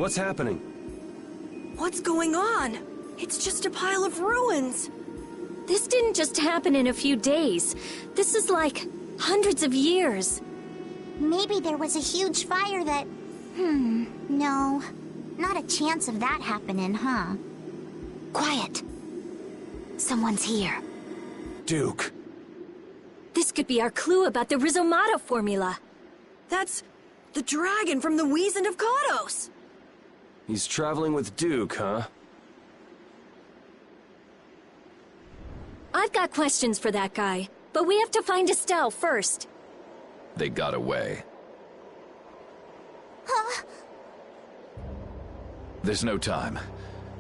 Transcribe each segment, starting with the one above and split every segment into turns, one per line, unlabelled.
What's happening?
What's going on? It's just a pile of ruins.
This didn't just happen in a few days. This is like hundreds of years.
Maybe there was a huge fire that... no. Not a chance of that happening, huh? Quiet. Someone's here.
Duke.
This could be our clue about the Rizomata formula.
That's the dragon from the Wizened of Kados.
He's traveling with Duke, huh?
I've got questions for that guy, but we have to find Estelle first.
They got away.
Huh?
There's no time.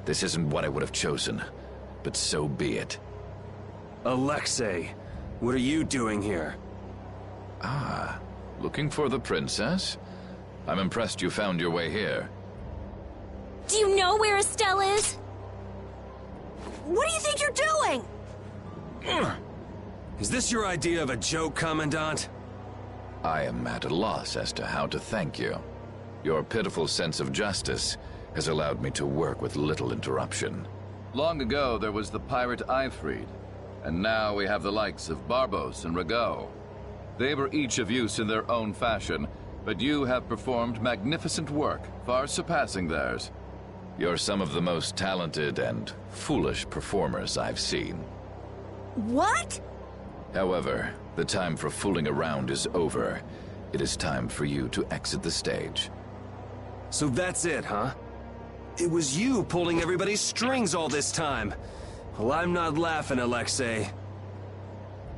This isn't what I would have chosen, but so be it.
Alexei, what are you doing here?
Ah, looking for the princess? I'm impressed you found your way here.
Do you know where Estelle is?
What do you think you're doing?
Is this your idea of a joke, Commandant?
I am at a loss as to how to thank you. Your pitiful sense of justice has allowed me to work with little interruption. Long ago, there was the pirate Eifried, and now we have the likes of Barbos and Rago. They were each of use in their own fashion, but you have performed magnificent work, far surpassing theirs. You're some of the most talented and foolish performers I've seen.
What?
However, the time for fooling around is over. It is time for you to exit the stage.
So that's it, huh? It was you pulling everybody's strings all this time. Well, I'm not laughing, Alexei.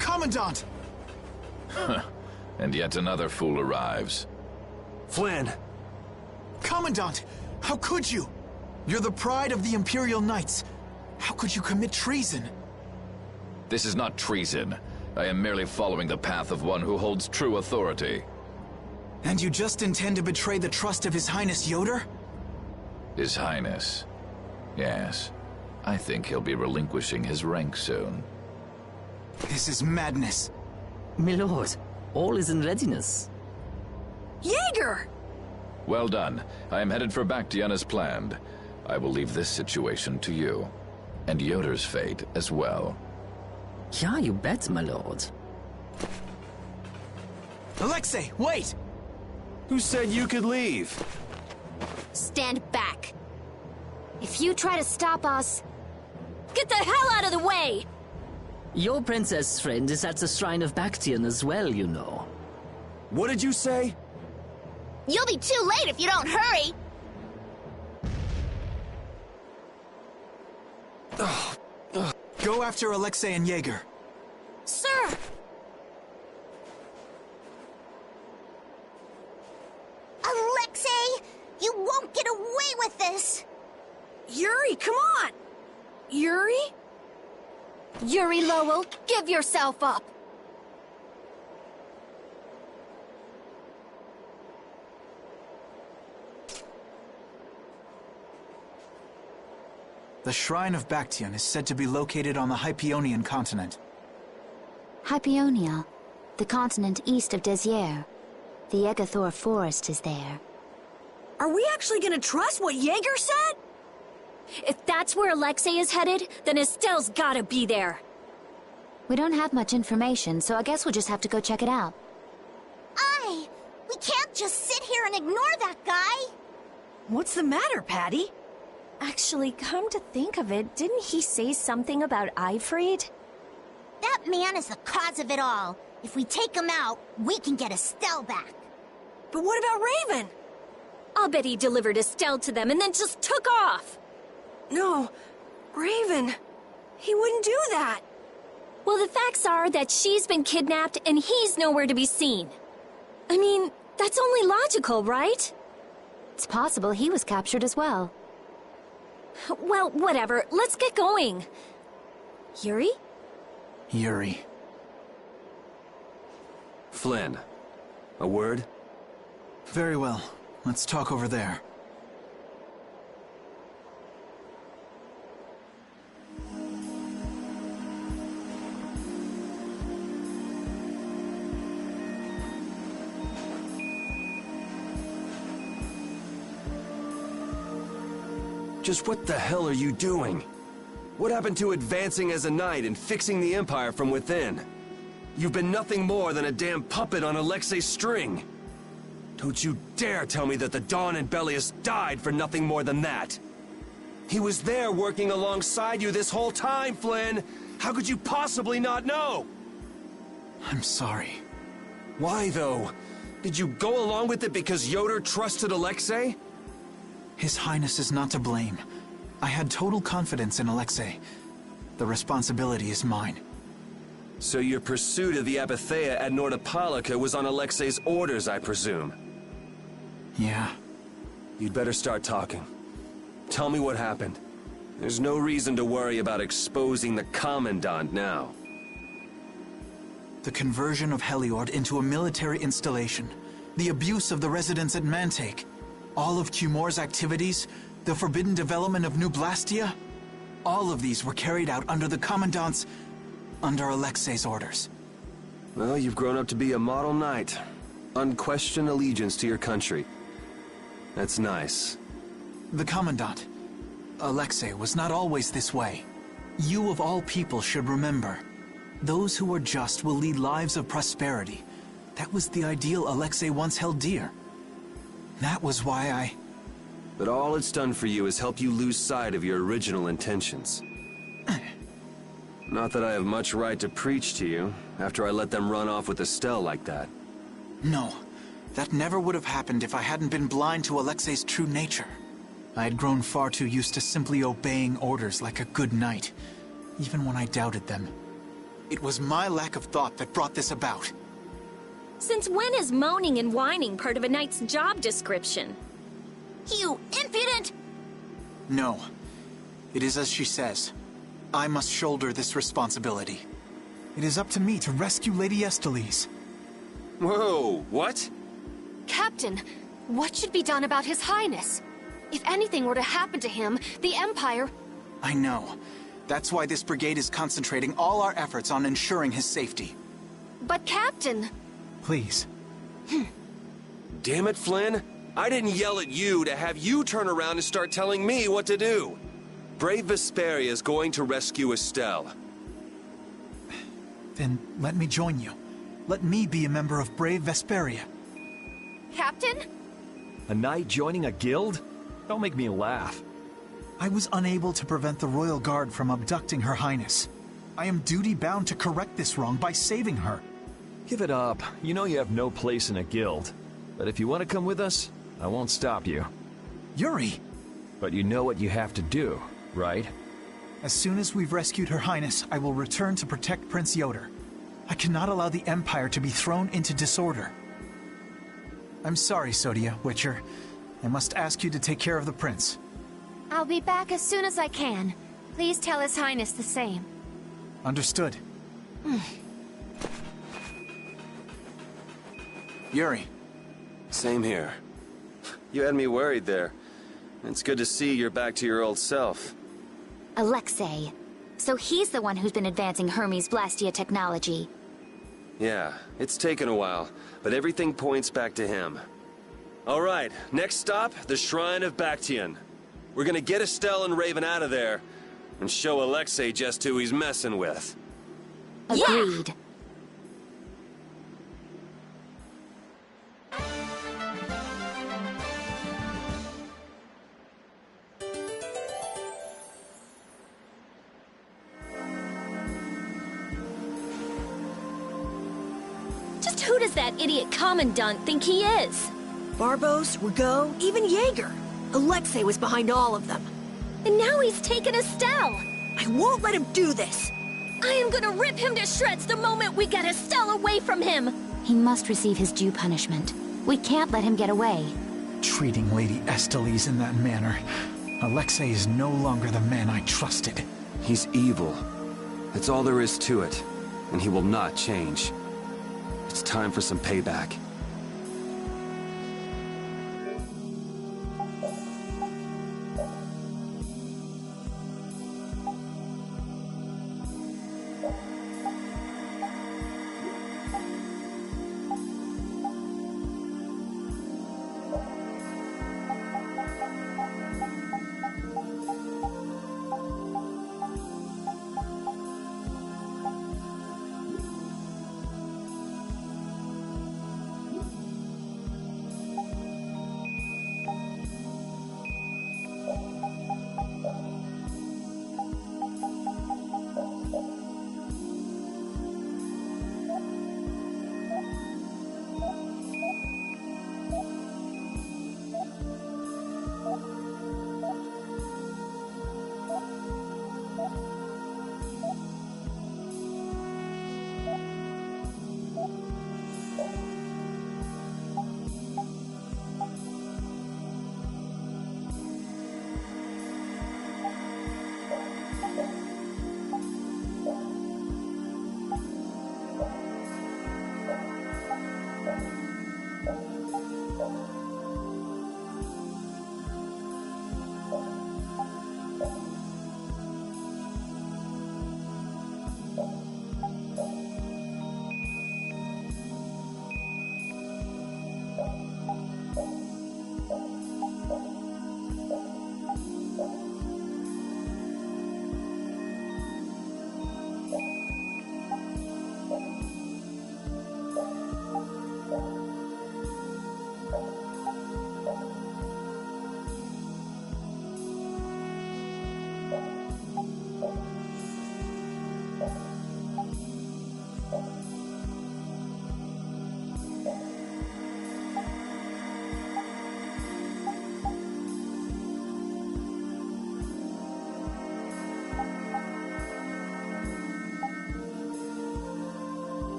Commandant!
And yet another fool arrives.
Flynn!
Commandant! How could you? You're the pride of the Imperial Knights. How could you commit treason?
This is not treason. I am merely following the path of one who holds true authority.
And you just intend to betray the trust of His Highness Yoder?
His Highness. Yes. I think he'll be relinquishing his rank soon.
This is madness.
Milord, all is in readiness.
Jaeger!
Well done. I am headed for Bactian as planned. I will leave this situation to you. And Yoder's fate as well.
Yeah, you bet, my lord.
Alexei, wait!
Who said you could leave?
Stand back. If you try to stop us...
Get the hell out of the way!
Your princess friend is at the Shrine of Bactian as well, you know.
What did you say?
You'll be too late if you don't hurry!
Go after Alexei and Jaeger.
Sir!
Alexei! You won't get away with this!
Yuri, come on! Yuri?
Yuri Lowell, give yourself up!
The Shrine of Bactian is said to be located on the Hypionian continent.
Hypionia, the continent east of Desier. The Egathor forest is there.
Are we actually gonna trust what Jaeger said?
If that's where Alexei is headed, then Estelle's gotta be there.
We don't have much information, so I guess we'll just have to go check it out. We can't just sit here and ignore that guy!
What's the matter, Patty?
Actually, come to think of it, didn't he say something about Eifried?
That man is the cause of it all. If we take him out, we can get Estelle back.
But what about Raven?
I'll bet he delivered Estelle to them and then just took off.
No, Raven. He wouldn't do that.
Well, the facts are that she's been kidnapped and he's nowhere to be seen. I mean, that's only logical, right?
It's possible he was captured as well.
Well, whatever. Let's get going. Yuri?
Yuri.
Flynn. A word?
Very well. Let's talk over there.
Just what the hell are you doing? What happened to advancing as a knight and fixing the Empire from within? You've been nothing more than a damn puppet on Alexei's string. Don't you dare tell me that the Dawn and Bellius died for nothing more than that. He was there working alongside you this whole time, Flynn! How could you possibly not know?
I'm sorry.
Why, though? Did you go along with it because Yoder trusted Alexei?
His Highness is not to blame. I had total confidence in Alexei. The responsibility is mine.
So your pursuit of the Apatheia at Nordopolica was on Alexei's orders, I presume?
Yeah.
You'd better start talking. Tell me what happened. There's no reason to worry about exposing the Commandant now.
The conversion of Heliord into a military installation. The abuse of the residents at Mantake. All of Cumor's activities. The forbidden development of New Blastia. All of these were carried out under the Commandant's... under Alexei's orders.
Well, you've grown up to be a model knight. Unquestioned allegiance to your country. That's nice.
The Commandant, Alexei, was not always this way. You of all people should remember. Those who are just will lead lives of prosperity. That was the ideal Alexei once held dear. That was why I...
But all it's done for you is help you lose sight of your original intentions. Not that I have much right to preach to you, after I let them run off with Estelle like that.
No, that never would have happened if I hadn't been blind to Alexei's true nature. I had grown far too used to simply obeying orders like a good knight, even when I doubted them. It was my lack of thought that brought this about.
Since when is moaning and whining part of a knight's job description?
You impudent!
No. It is as she says. I must shoulder this responsibility. It is up to me to rescue Lady Estellise.
Whoa, what?
Captain, what should be done about His Highness? If anything were to happen to him, the Empire...
I know. That's why this brigade is concentrating all our efforts on ensuring his safety.
But Captain...
Please.
Damn it, Flynn. I didn't yell at you to have you turn around and start telling me what to do. Brave Vesperia is going to rescue Estelle.
Then let me join you. Let me be a member of Brave Vesperia.
Captain?
A knight joining a guild? Don't make me laugh.
I was unable to prevent the Royal Guard from abducting Her Highness. I am duty-bound to correct this wrong by saving her.
Give it up. You know you have no place in a guild. But if you want to come with us, I won't stop you.
Yuri!
But you know what you have to do, right?
As soon as we've rescued Her Highness, I will return to protect Prince Yoder. I cannot allow the Empire to be thrown into disorder. I'm sorry, Sodia, Witcher. I must ask you to take care of the prince.
I'll be back as soon as I can. Please tell His Highness the same.
Understood. Yuri.
Same here. You had me worried there. It's good to see you're back to your old self.
Alexei. So he's the one who's been advancing Hermes Blastia technology.
Yeah, it's taken a while, but everything points back to him. All right, next stop, the Shrine of Bactian. We're gonna get Estelle and Raven out of there, and show Alexei just who he's messing with.
Agreed.
Just who does that idiot Commandant think he is?
Barbos, Rigaud, even Jaeger. Alexei was behind all of them.
And now he's taken Estelle!
I won't let him do this!
I am gonna rip him to shreds the moment we get Estelle away from him!
He must receive his due punishment. We can't let him get away.
Treating Lady Estellise in that manner. Alexei is no longer the man I trusted.
He's evil. That's all there is to it, and he will not change. It's time for some payback.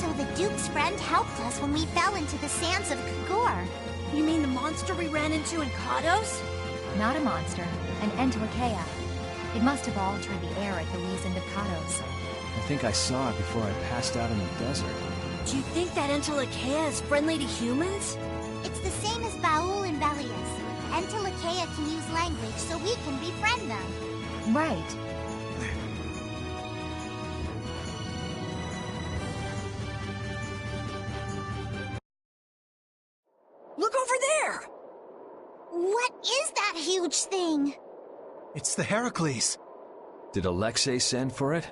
So the Duke's friend helped us when we fell into the sands of Kagor.
You mean the monster we ran into in Kados?
Not a monster, an Entelekea. It must have altered the air at the least end of Kados.
I think I saw it before I passed out in the desert.
Do you think that Entelekea is friendly to humans?
It's the same as Baul and Velius. Entelekea can use language, so we can befriend them.
Right.
Look over there!
What is that huge thing?
It's the Heracles.
Did Alexei send for it?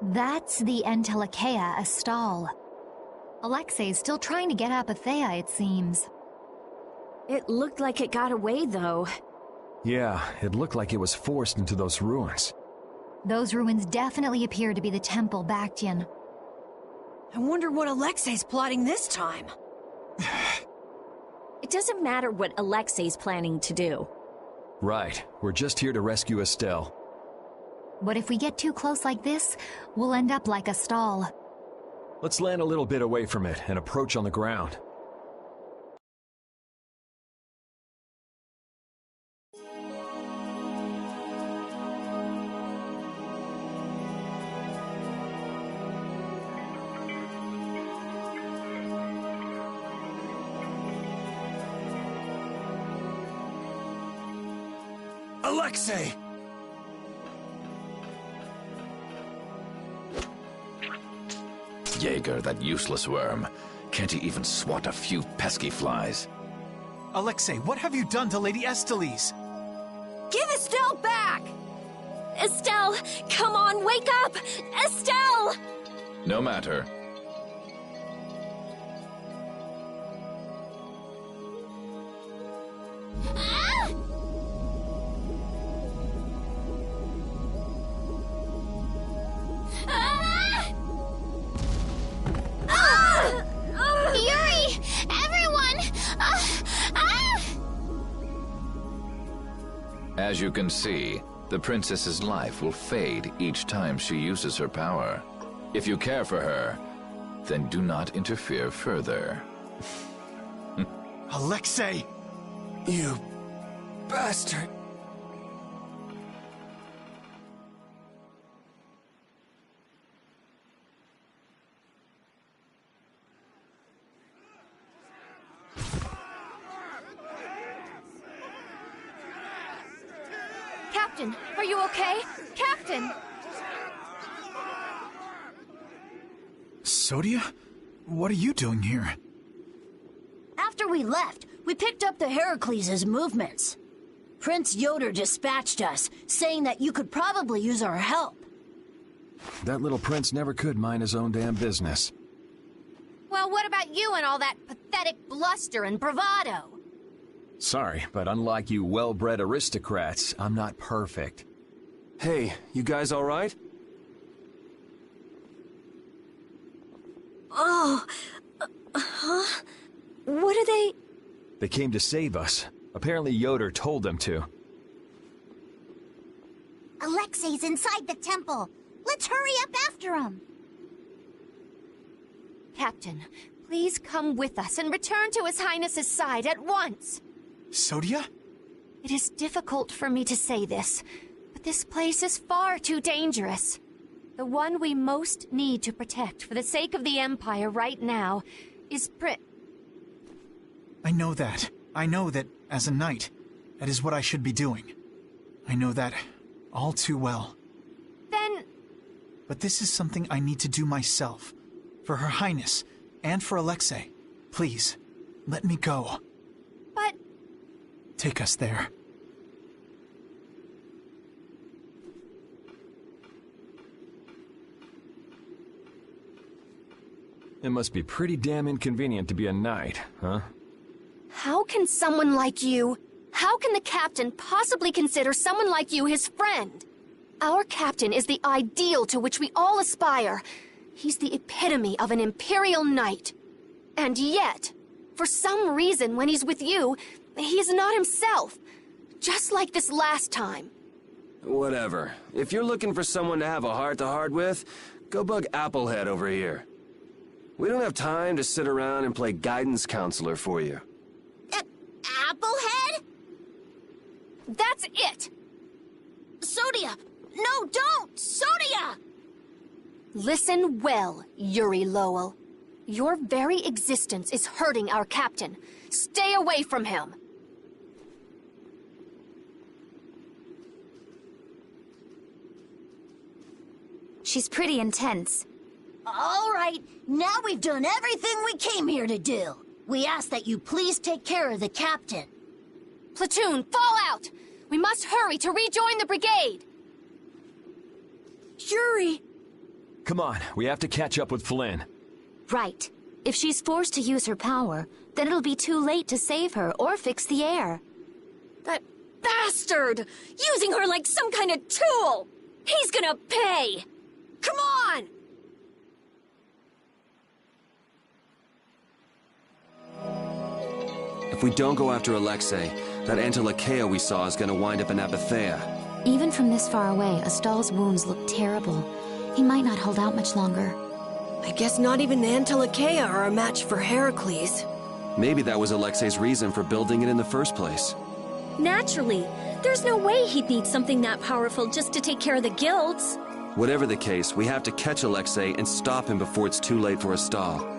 That's the Entelekea Astal. Alexei's still trying to get Apatheia, it seems.
It looked like it got away, though.
Yeah, it looked like it was forced into those ruins.
Those ruins definitely appear to be the Temple Bactian.
I wonder what Alexei's plotting this time.
It doesn't matter what Alexei's planning to do.
Right, we're just here to rescue Estelle.
But if we get too close like this, we'll end up like Astal.
Let's land a little bit away from it and approach on the ground.
Alexei!
Jaeger, that useless worm. Can't he even swat a few pesky flies?
Alexei, what have you done to Lady Estellise?
Give Estelle back!
Estelle, come on, wake up! Estelle!
No matter.
Yuri! Everyone!
As you can see, the princess's life will fade each time she uses her power. If you care for her, then do not interfere further.
Alexei!
You bastard!
Captain, are you okay? Captain!
Sodia? What are you doing here?
After we left, we picked up the Heracles' movements. Prince Yoder dispatched us, saying that you could probably use our help.
That little prince never could mind his own damn business.
Well, what about you and all that pathetic bluster and bravado?
Sorry, but unlike you well-bred aristocrats, I'm not perfect.
Hey, you guys alright?
Oh, huh? What are they?
They came to save us. Apparently Yoder told them to.
Alexei's inside the temple. Let's hurry up after him.
Captain, please come with us and return to His Highness's side at once.
Sodia?
It is difficult for me to say this, but this place is far too dangerous. The one we most need to protect for the sake of the Empire right now is
I know that. I know that, as a knight, that is what I should be doing. I know that all too well.
Then...
But this is something I need to do myself. For Her Highness, and for Alexei. Please, let me go.
But...
Take us there.
It must be pretty damn inconvenient to be a knight, huh?
How can someone like you... How can the captain possibly consider someone like you his friend? Our captain is the ideal to which we all aspire. He's the epitome of an imperial knight. And yet, for some reason when he's with you, he's not himself. Just like this last time.
Whatever. If you're looking for someone to have a heart-to-heart with, go bug Applehead over here. We don't have time to sit around and play guidance counselor for you.
Applehead?
That's it!
Sodia! No, don't! Sodia!
Listen well, Yuri Lowell. Your very existence is hurting our captain. Stay away from him.
She's pretty intense.
All right, now we've done everything we came here to do. We ask that you please take care of the captain.
Platoon, fall out! We must hurry to rejoin the brigade!
Yuri!
Come on, we have to catch up with Flynn.
Right. If she's forced to use her power, then it'll be too late to save her or fix the air.
That bastard! Using her like some kind of tool! He's gonna pay! Come on!
If we don't go after Alexei, that Antilakea we saw is gonna wind up in Apatheia.
Even from this far away, Astal's wounds look terrible. He might not hold out much longer.
I guess not even the Antilakea are a match for Heracles.
Maybe that was Alexei's reason for building it in the first place.
Naturally. There's no way he'd need something that powerful just to take care of the guilds.
Whatever the case, we have to catch Alexei and stop him before it's too late for Astal.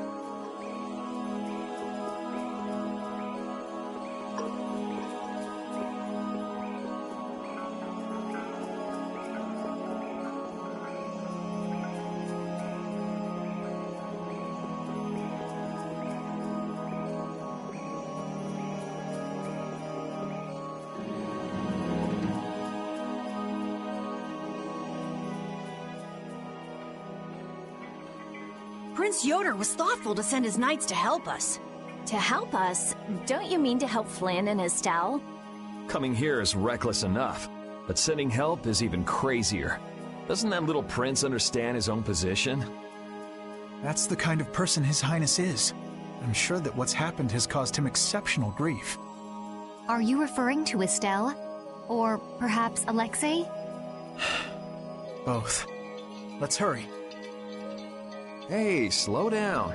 Prince Yoder was thoughtful to send his knights to help us.
To help us? Don't you mean to help Flynn and Estelle?
Coming here is reckless enough, but sending help is even crazier. Doesn't that little prince understand his own position?
That's the kind of person His Highness is. I'm sure that what's happened has caused him exceptional grief.
Are you referring to Estelle? Or perhaps Alexei?
Both. Let's hurry.
Hey, slow down.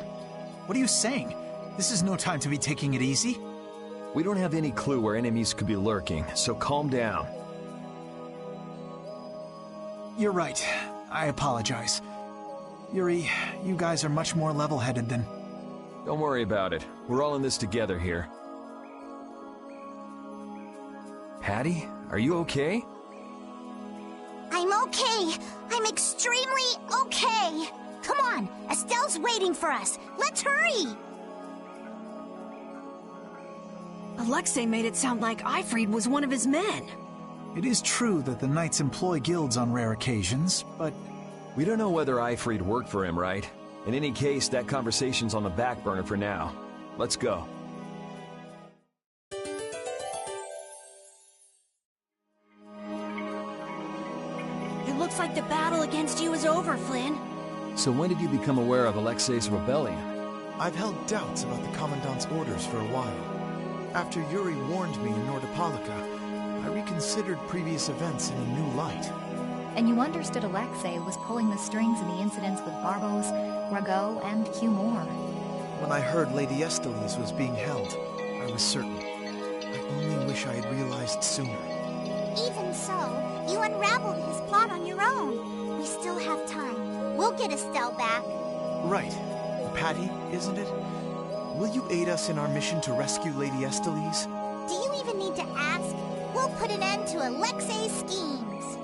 What are you saying? This is no time to be taking it easy.
We don't have any clue where enemies could be lurking, so calm down.
You're right. I apologize. Yuri, you guys are much more level-headed than...
Don't worry about it. We're all in this together here. Patty, are you okay?
I'm okay. I'm extremely okay. Come on, Estelle's waiting for us. Let's hurry.
Alexei made it sound like Ifrid was one of his men.
It is true that the knights employ guilds on rare occasions, but...
We don't know whether Ifrid worked for him, right? In any case, that conversation's on the back burner for now. Let's go.
It looks like the battle against you is over, Flynn.
So when did you become aware of Alexei's rebellion?
I've held doubts about the Commandant's orders for a while. After Yuri warned me in Nordopolica, I reconsidered previous events in a new light.
And you understood Alexei was pulling the strings in the incidents with Barbos, Rago, and Cumor.
When I heard Lady Estellise was being held, I was certain. I only wish I had realized sooner.
Even so, you unraveled his plot on your own. We still have time. We'll get Estelle back.
Right. Patty, isn't it? Will you aid us in our mission to rescue Lady Estellise?
Do you even need to ask? We'll put an end to Alexei's schemes.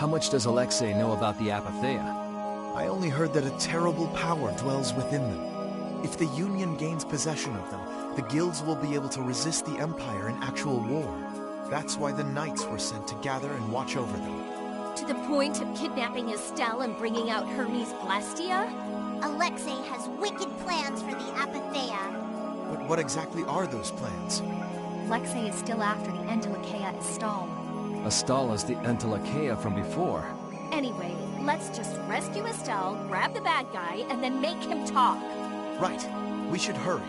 How much does Alexei know about the Apatheia?
I only heard that a terrible power dwells within them. If the Union gains possession of them, the guilds will be able to resist the Empire in actual war. That's why the knights were sent to gather and watch over them.
To the point of kidnapping Estelle and bringing out Hermes Blastia?
Alexei has wicked plans for the Apatheia.
But what exactly are those plans?
Alexei is still after the Entelikeia Estelle.
Estelle is the Entelikeia from before.
Anyway, let's just rescue Estelle, grab the bad guy, and then make him talk.
Right. We should hurry.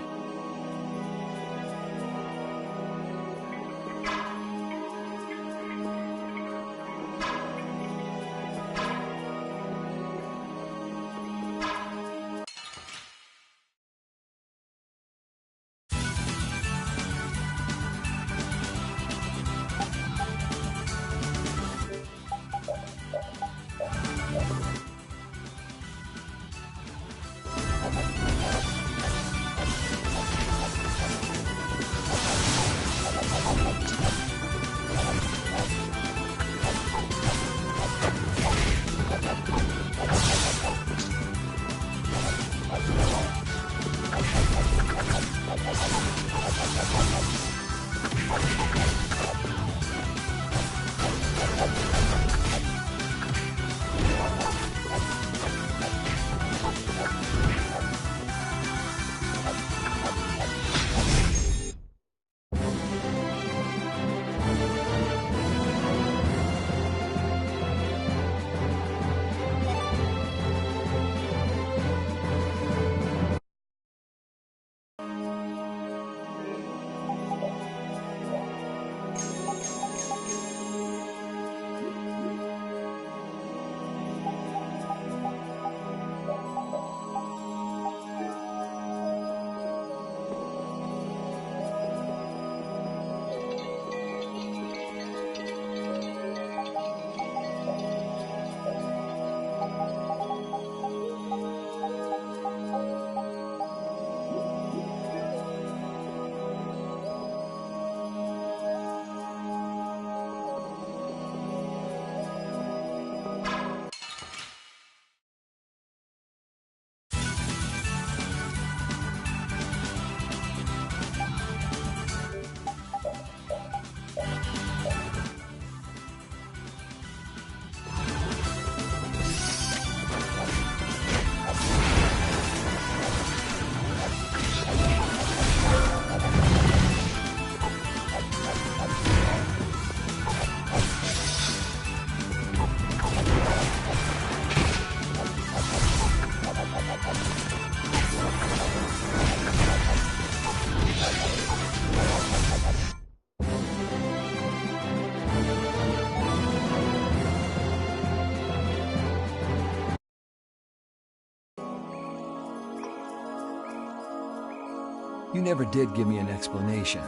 You never did give me an explanation.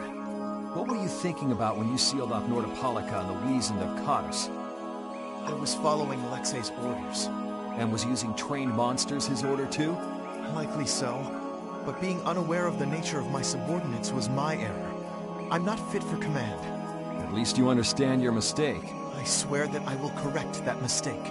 What were you thinking about when you sealed off Nordopolica and the Wiesent of Kars?
I was following Alexei's orders.
And was using trained monsters his order too?
Likely so. But being unaware of the nature of my subordinates was my error. I'm not fit for command.
At least you understand your mistake.
I swear that I will correct that mistake.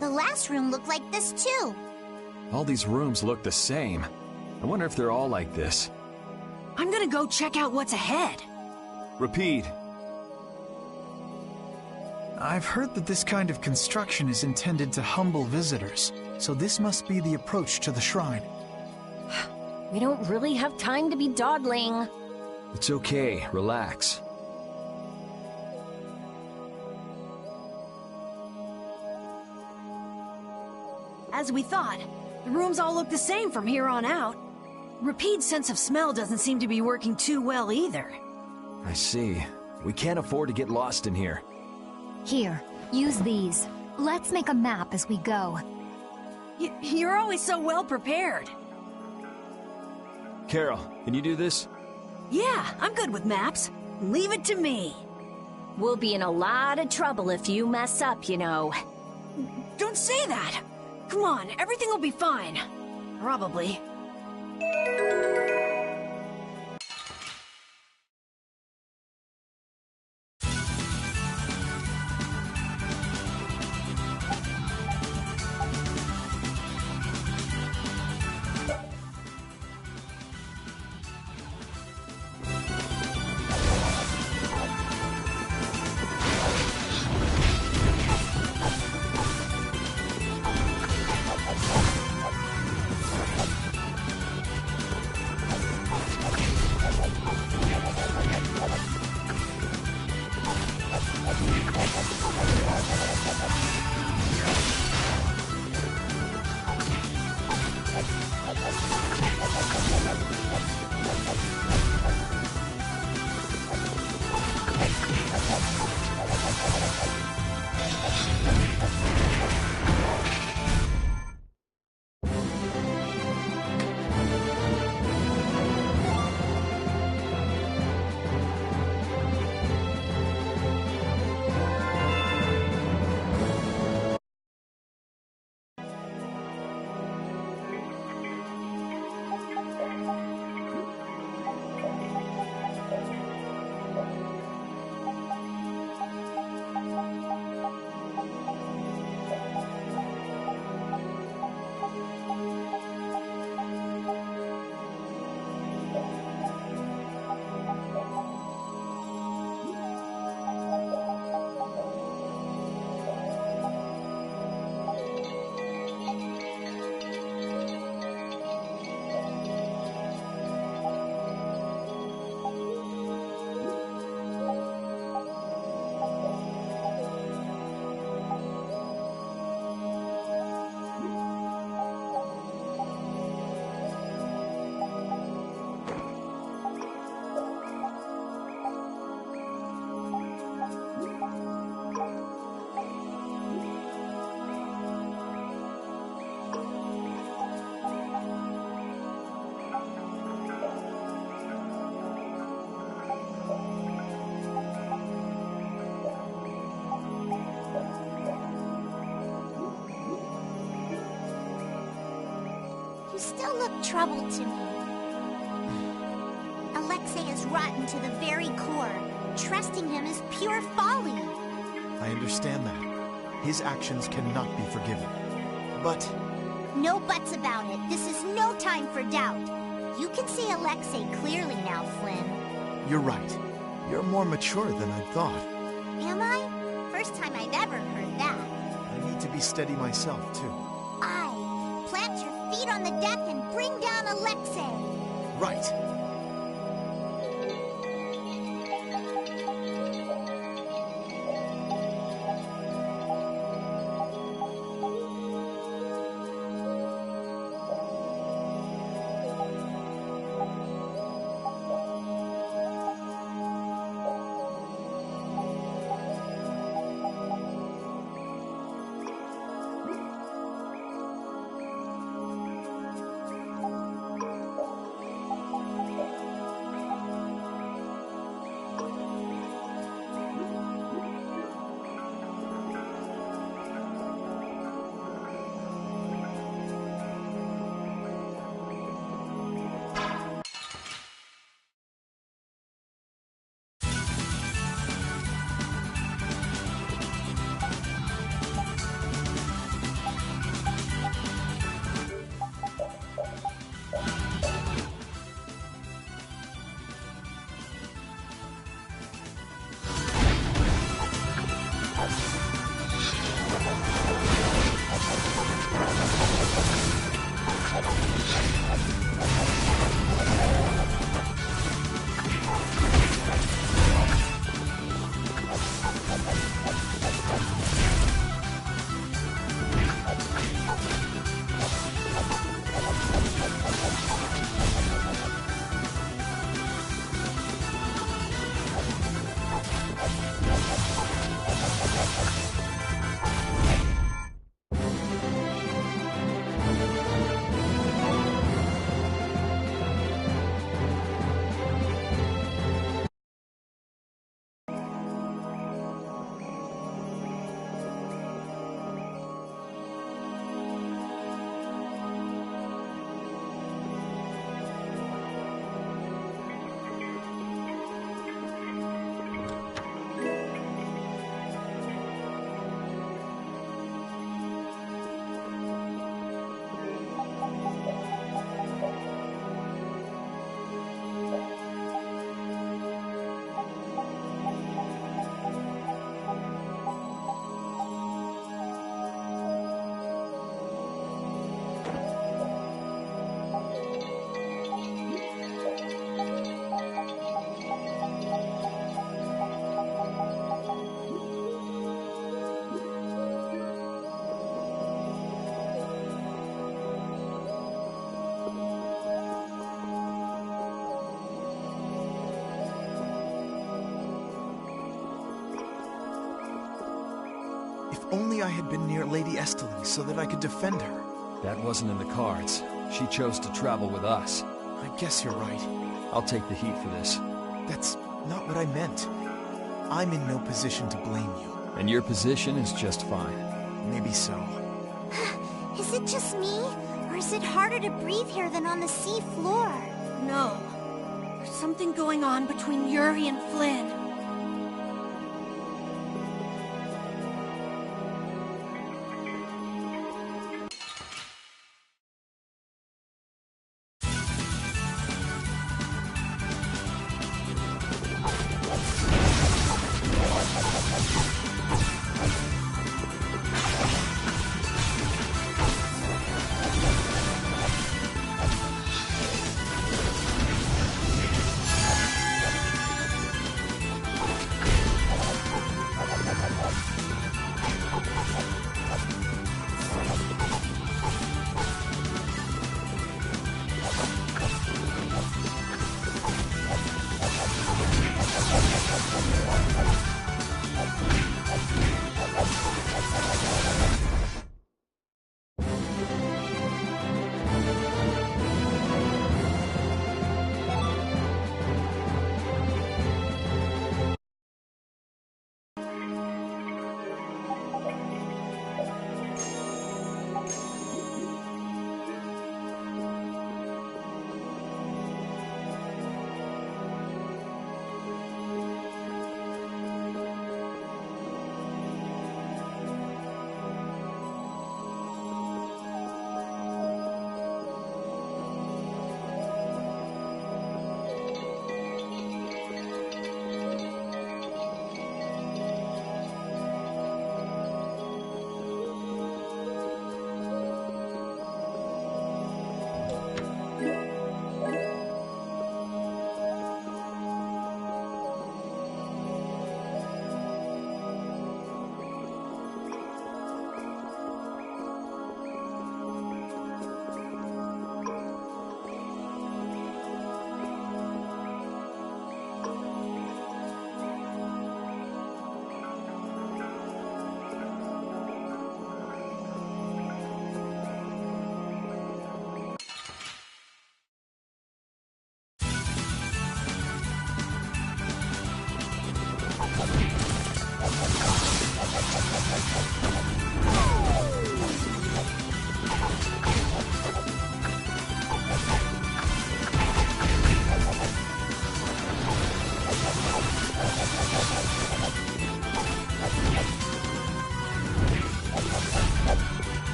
The last room looked like this too.
All these rooms look the same. I wonder if they're all like this.
I'm gonna go check out what's ahead.
Repeat.
I've heard that this kind of construction is intended to humble visitors, so this must be the approach to the shrine.
We don't really have time to be dawdling.
It's okay, relax.
As we thought, the rooms all look the same from here on out. Repeat's sense of smell doesn't seem to be working too well either.
I see. We can't afford to get lost in here.
Here, use these. Let's make a map as we go.
You're always so well prepared.
Carol, can you do this?
Yeah, I'm good with maps. Leave it to me.
We'll be in a lot of trouble if you mess up, you know.
Don't say that! Come on, everything will be fine. Probably.
You still look troubled to me. Alexei is rotten to the very core. Trusting him is pure folly.
I understand that. His actions cannot be forgiven. But...
No buts about it. This is no time for doubt. You can see Alexei clearly now, Flynn.
you're right. You're more mature than I thought.
Am I? First time I've ever heard that.
I need to be steady myself, too.
Plant your feet on the deck and bring down Alexei.
Right. only I had been near Lady Estelle so that I could defend her.
That wasn't in the cards. She chose to travel with us.
I guess you're right.
I'll take the heat for this.
That's not what I meant. I'm in no position to blame you.
And your position is just fine.
Maybe so.
Is it just me? Or is it harder to breathe here than on the sea floor?
No. There's something going on between Yuri and Flynn.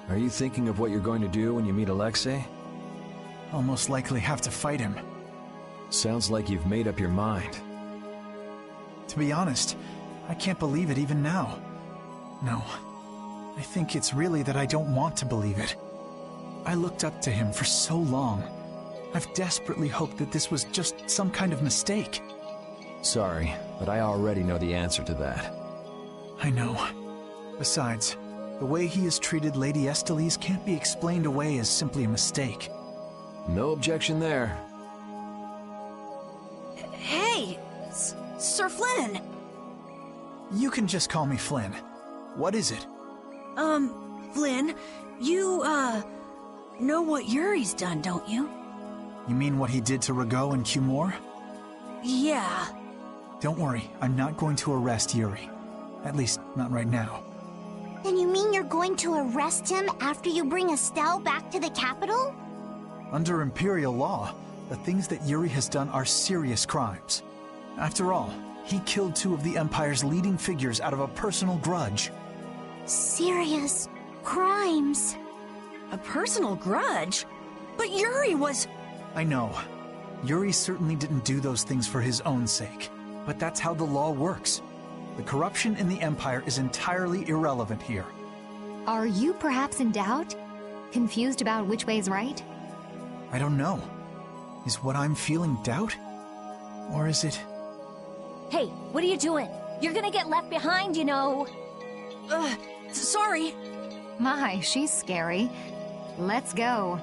Are you thinking of what you're going to do when you meet Alexei?
I'll most likely have to fight him.
Sounds like you've made up your mind.
To be honest, I can't believe it even now. No. I think it's really that I don't want to believe it. I looked up to him for so long. I've desperately hoped that this was just some kind of mistake.
Sorry, but I already know the answer to that.
I know. Besides, the way he has treated Lady Estellise can't be explained away as simply a mistake.
No objection there.
Hey! Sir Flynn!
You can just call me Flynn. What is it?
Flynn, you, know what Yuri's done, don't you?
You mean what he did to Rago and Cumore?
Yeah.
Don't worry, I'm not going to arrest Yuri. At least, not right now.
Then you mean you're going to arrest him after you bring Estelle back to the capital?
Under Imperial law, the things that Yuri has done are serious crimes. After all, he killed two of the Empire's leading figures out of a personal grudge.
Serious crimes?
A personal grudge? But Yuri was...
I know. Yuri certainly didn't do those things for his own sake. But that's how the law works. The corruption in the Empire is entirely irrelevant here.
Are you perhaps in doubt? Confused about which way's right?
I don't know. Is what I'm feeling doubt? Or is it...
Hey, what are you doing? You're gonna get left behind, you know.
Sorry.
My, she's scary. Let's go.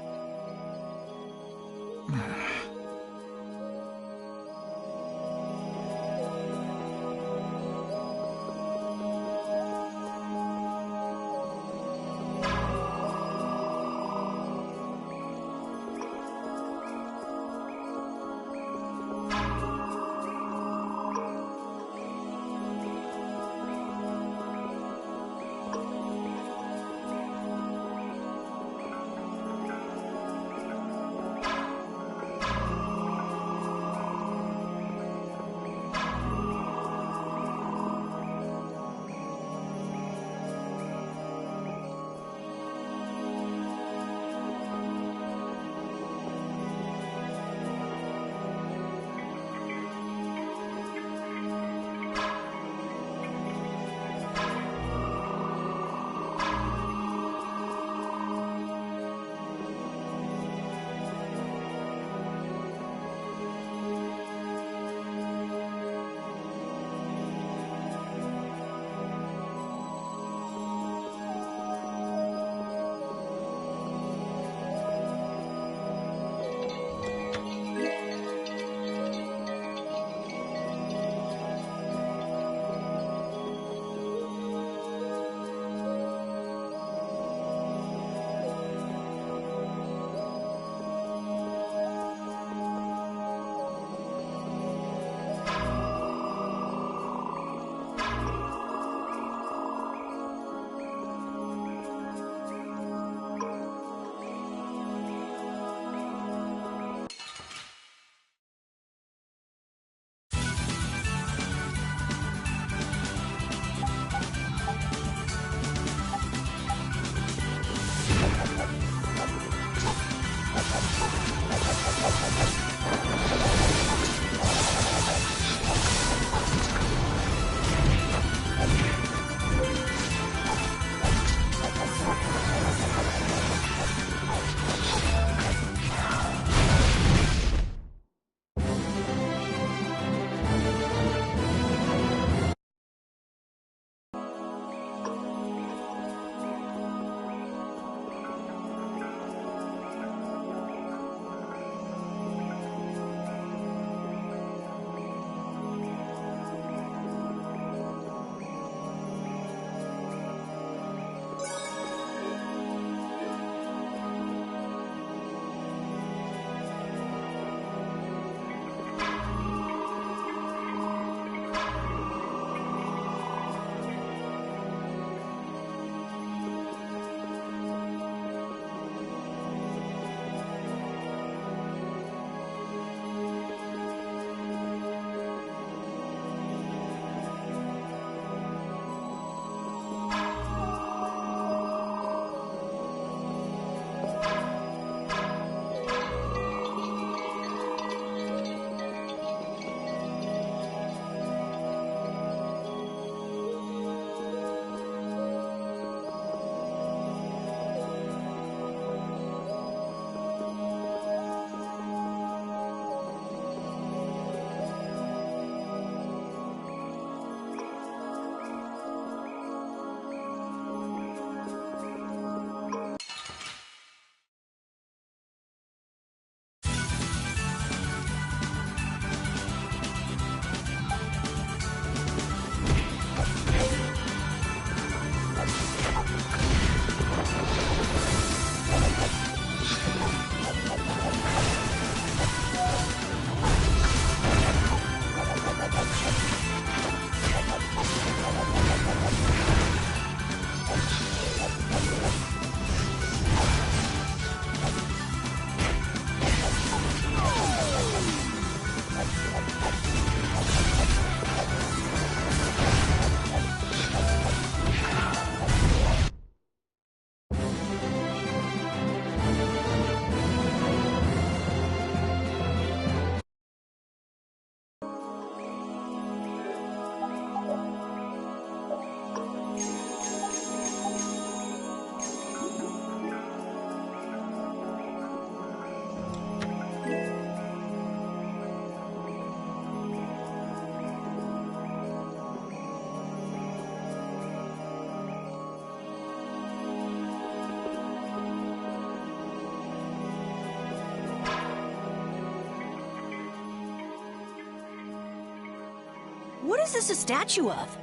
What is this a statue of?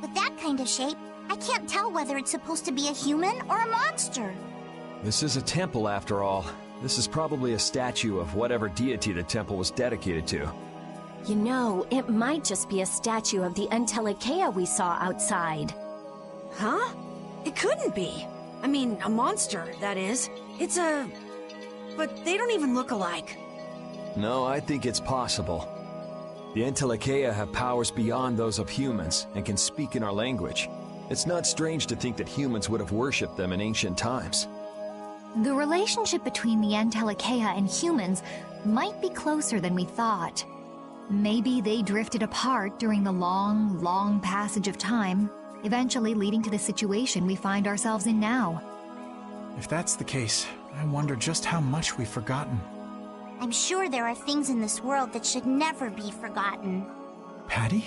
With that kind of shape, I can't tell whether it's supposed to be a human or a monster.
This is a temple, after all. This is probably a statue of whatever deity the temple was dedicated to.
You know, it might just be a statue of the Entelekea we saw outside.
Huh? It couldn't be. I mean, a monster, that is. It's a... But they don't even look alike.
No, I think it's possible. The Entelekea have powers beyond those of humans and can speak in our language. It's not strange to think that humans would have worshipped them in ancient times.
The relationship between the Entelekea and humans might be closer than we thought. Maybe they drifted apart during the long, long passage of time, eventually leading to the situation we find ourselves in now.
If that's the case, I wonder just how much we've forgotten.
I'm sure there are things in this world that should never be forgotten.
Patty?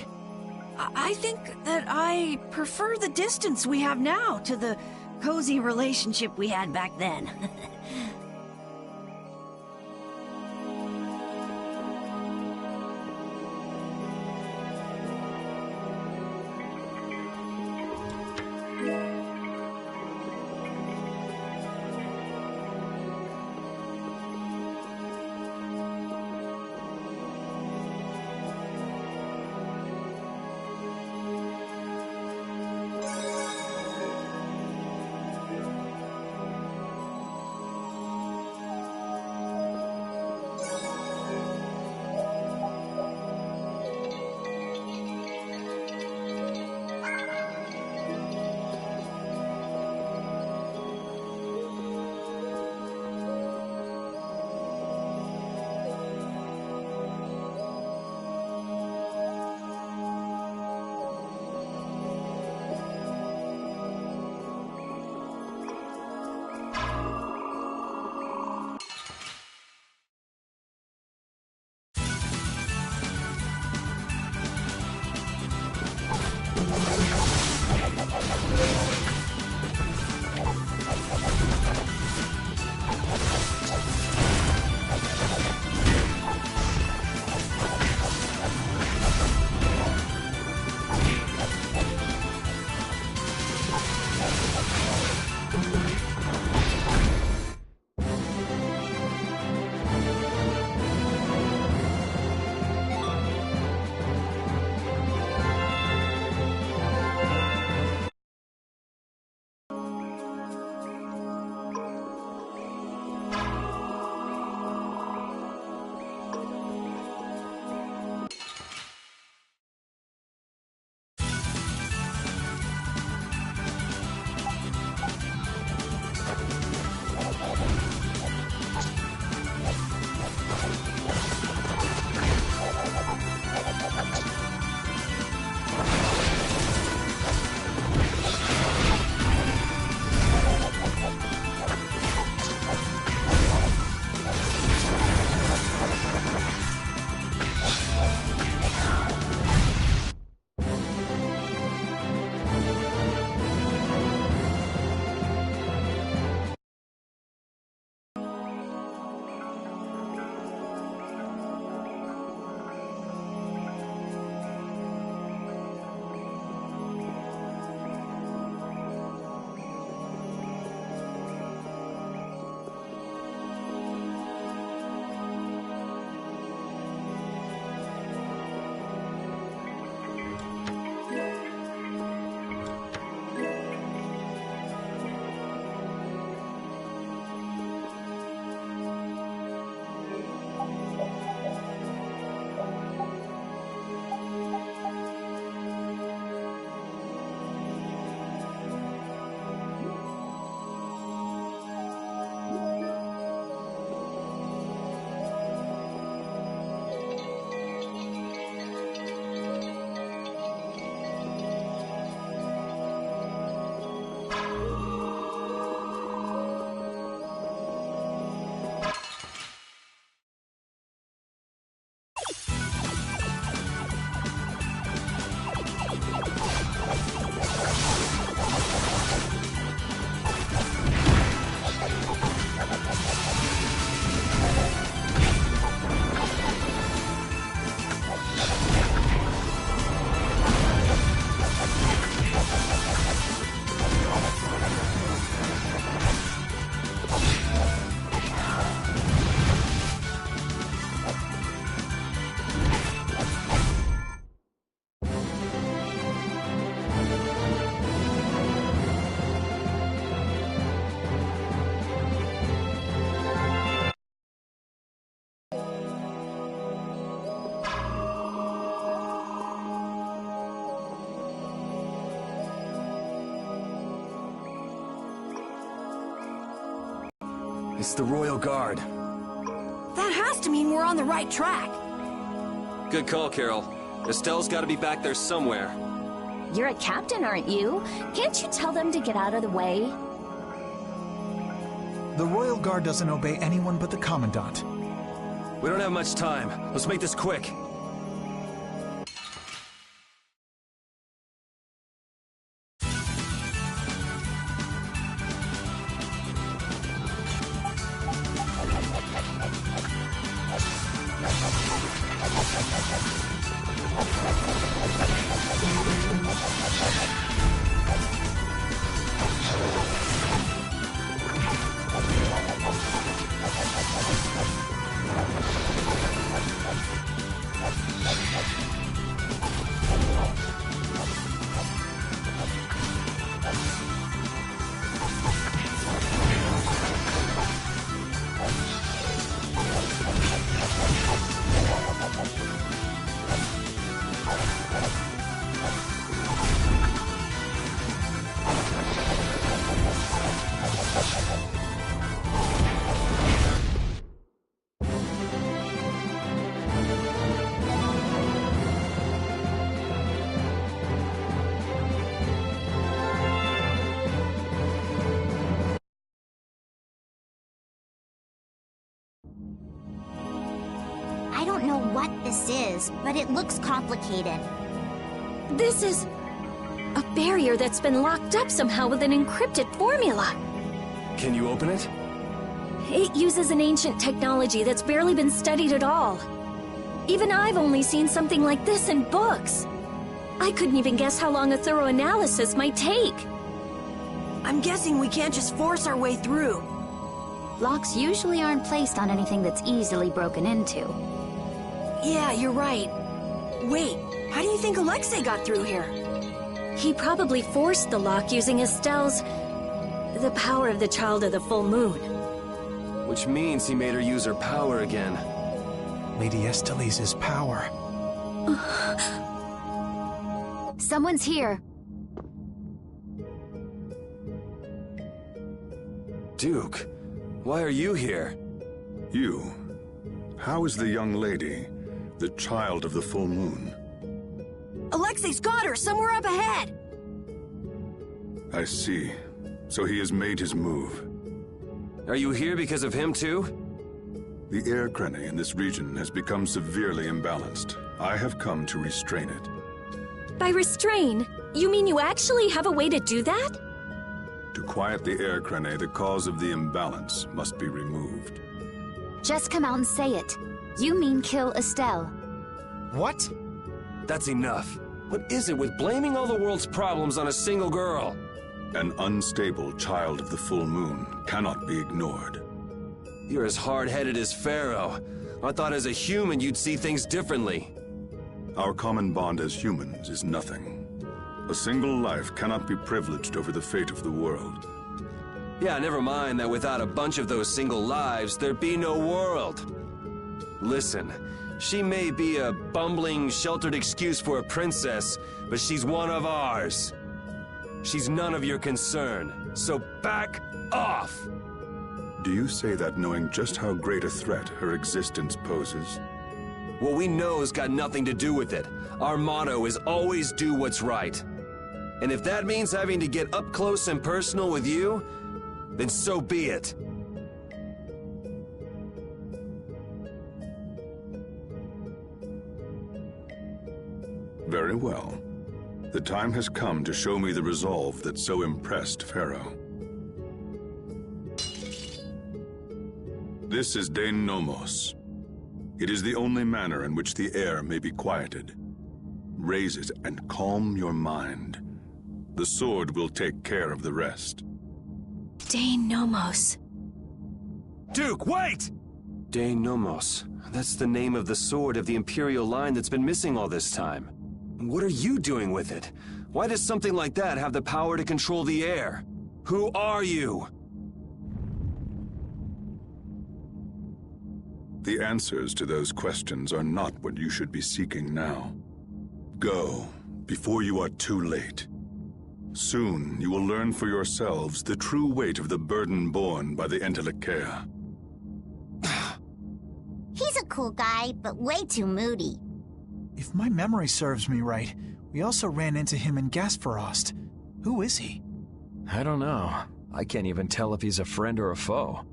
I think that I prefer the distance we have now to the cozy relationship we had back then.
It's the Royal Guard.
That has to mean we're on the right track.
Good call, Carol. Estelle's gotta be back there somewhere.
You're a captain, aren't you? Can't you tell them to get out of the way?
The Royal Guard doesn't obey anyone but the Commandant.
We don't have much time. Let's make this quick.
I don't know what this is, but it looks complicated.
This is a barrier that's been locked up somehow with an encrypted formula.
Can you open it?
It uses an ancient technology that's barely been studied at all. Even I've only seen something like this in books. I couldn't even guess how long a thorough analysis might take.
I'm guessing we can't just force our way through.
Locks usually aren't placed on anything that's easily broken into.
Yeah, you're right. Wait, how do you think Alexei got through here?
He probably forced the lock using Estelle's... the power of the Child of the Full Moon.
Which means he made her use her power again.
Lady Estelise's power.
Someone's here.
Duke, why are you here?
You? How is the young lady, the Child of the Full Moon?
Alexei's got her somewhere up ahead!
I see. So he has made his move.
Are you here because of him too?
The air crenny in this region has become severely imbalanced. I have come to restrain it.
By restrain, you mean you actually have a way to do that?
To quiet the air crenny, the cause of the imbalance must be removed.
Just come out and say it. You mean kill Estelle.
What?
That's enough. What is it with blaming all the world's problems on a single girl?
An unstable Child of the Full Moon cannot be ignored.
You're as hard-headed as Pharaoh. I thought as a human you'd see things differently.
Our common bond as humans is nothing. A single life cannot be privileged over the fate of the world.
Yeah, never mind that without a bunch of those single lives, there'd be no world. Listen, she may be a bumbling, sheltered excuse for a princess, but she's one of ours. She's none of your concern, so back off!
Do you say that knowing just how great a threat her existence poses?
What we know's got nothing to do with it. Our motto is always do what's right. And if that means having to get up close and personal with you, then so be it.
Very well. The time has come to show me the resolve that so impressed Pharaoh. This is Dane Nomos. It is the only manner in which the air may be quieted. Raise it and calm your mind. The sword will take care of the rest.
Dane Nomos.
Duke, wait! Dane Nomos. That's the name of the sword of the Imperial line that's been missing all this time. What are you doing with it? Why does something like that have the power to control the air? Who are you?
The answers to those questions are not what you should be seeking now. Go, before you are too late. Soon, you will learn for yourselves the true weight of the burden borne by the Entelekea.
He's a cool guy, but way too moody.
If my memory serves me right, we also ran into him in Gasparost. Who is he?
I don't know. I can't even tell if he's a friend or a foe.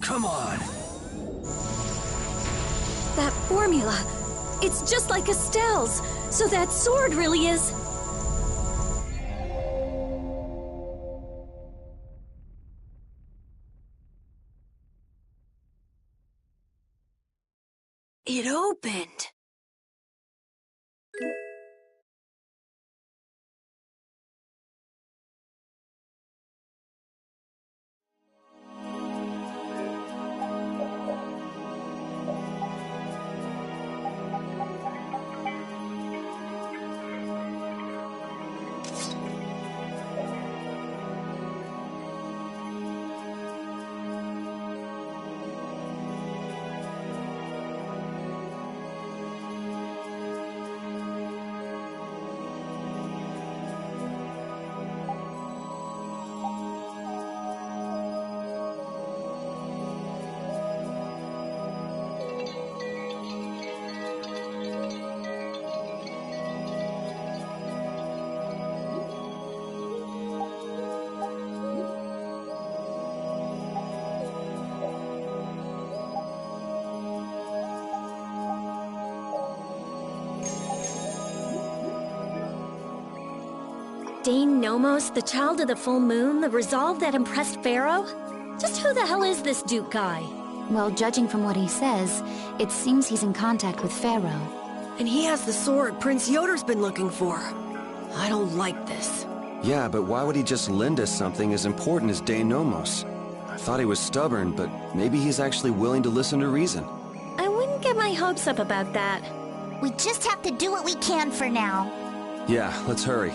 Come on!
That formula, it's just like Estelle's. So that sword really is...
It opened.
Dane Nomos, the child of the full moon, the resolve that impressed Pharaoh? Just who the hell is this Duke guy?
Well, judging from what he says, it seems he's in contact with Pharaoh.
And he has the sword Prince Yoder's been looking for. I don't like this.
Yeah, but why would he just lend us something as important as Dane Nomos? I thought he was stubborn, but maybe he's actually willing to listen to reason.
I wouldn't get my hopes up about that.
We just have to do what we can for now.
Yeah, let's hurry.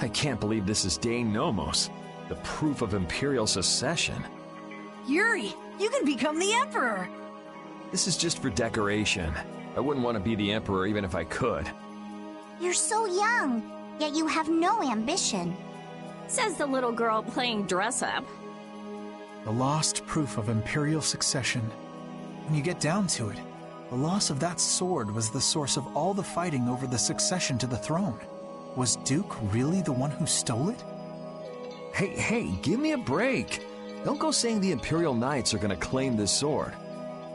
I can't believe this is Dane Nomos, the proof of Imperial secession.
Yuri, you can become the Emperor!
This is just for decoration. I wouldn't want to be the Emperor even if I could.
You're so young, yet you have no ambition.
Says the little girl playing dress-up.
The lost proof of Imperial succession. When you get down to it, the loss of that sword was the source of all the fighting over the succession to the throne. Was Duke really the one who stole it?
Hey, give me a break. Don't go saying the Imperial Knights are gonna claim this sword.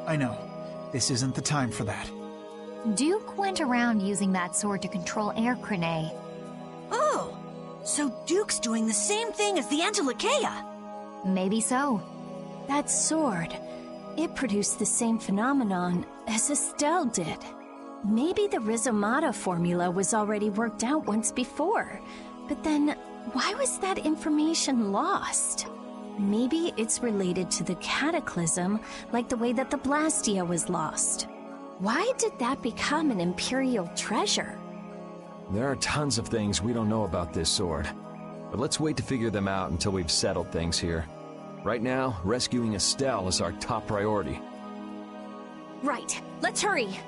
I know. This isn't the time for that.
Duke went around using that sword to control Air Crane.
Oh! So Duke's doing the same thing as the Antilocheia!
Maybe so.
That sword, it produced the same phenomenon as Estelle did. Maybe the Rizomata formula was already worked out once before. But then, why was that information lost? Maybe it's related to the Cataclysm, like the way that the Blastia was lost. Why did that become an Imperial treasure?
There are tons of things we don't know about this sword. But let's wait to figure them out until we've settled things here. Right now, rescuing Estelle is our top priority.
Right, let's hurry.